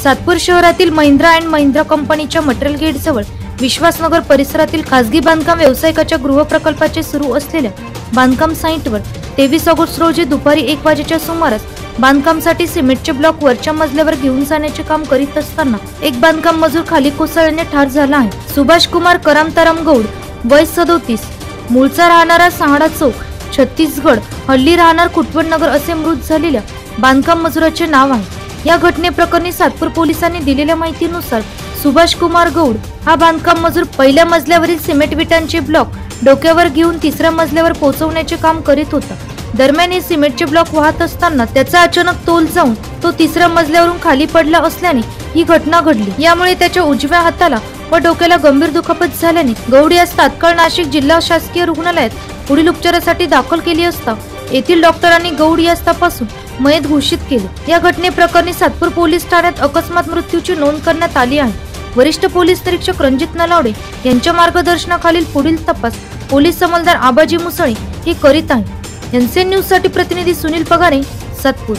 सातपूर शहरातील महिंद्रा अँड महिंद्रा कंपनीच्या material gate जवळ विश्वासनगर परिसरातील खासगी बांधकाम व्यावसायिकाच्या गृहप्रकल्पाचे सुरू असलेल्या बांधकाम साइटवर 23 ऑगस्ट रोजी दुपारी 1 वाजेच्या सुमारास बांधकामासाठी सिमेंटचे ब्लॉक वरच्या मजल्यावर घेऊन जाण्याचे काम करीत असताना एक बांधकाम मजूर खाली कोसळल्याने ठार झाला आहे। सुभाष कुमार करामताराम गौड, वय 37, मूळचा राहणारा सहाडा चौक, छत्तीसगड, हल्ली राहणार कुटवण नगर असे मृत झालेल्या बांधकाम मजुराचे नाव आहे। या घटनेप्रकरणी सातपूर पोलिसांनी दिलेल्या माहितीनुसार सुभाष कुमार गौड हा बांधकाम मजूर पहिल्या मजल्यावरील सिमेंट विटांचे ब्लॉक डोक्यावर घेऊन तिसऱ्या मजल्यावर पोहोचवण्याचे काम करीत होता। दरम्यान हे सिमेंटचे ब्लॉक वाहत असताना त्याचा अचानक तोल जाऊन तो तिसऱ्या मजल्यावरून खाली पडला असल्याने ही घटना घडली। यामुळे त्याच्या उजव्या हाताला व डोक्याला गंभीर दुखापत झाल्याने गौड यास तात्काळ नाशिक जिल्हा शासकीय रुग्णालयात पुढील उपचारासाठी दाखल केली असता येथील डॉक्टरांनी गौड यास तपासून मयत घोषित केले। या घटनेप्रकरणी सातपूर पोलीस ठाण्यात अकस्मात मृत्यूची नोंद करण्यात आली आहे। वरिष्ठ पोलीस निरीक्षक रणजित नलावडे यांच्या मार्गदर्शनाखालील पुढील तपास पोलीस अंमलदार आबाजी मुसळे हे करीत आहे। एनसीएन न्यूज साठी प्रतिनिधी सुनील पगारे, सातपूर।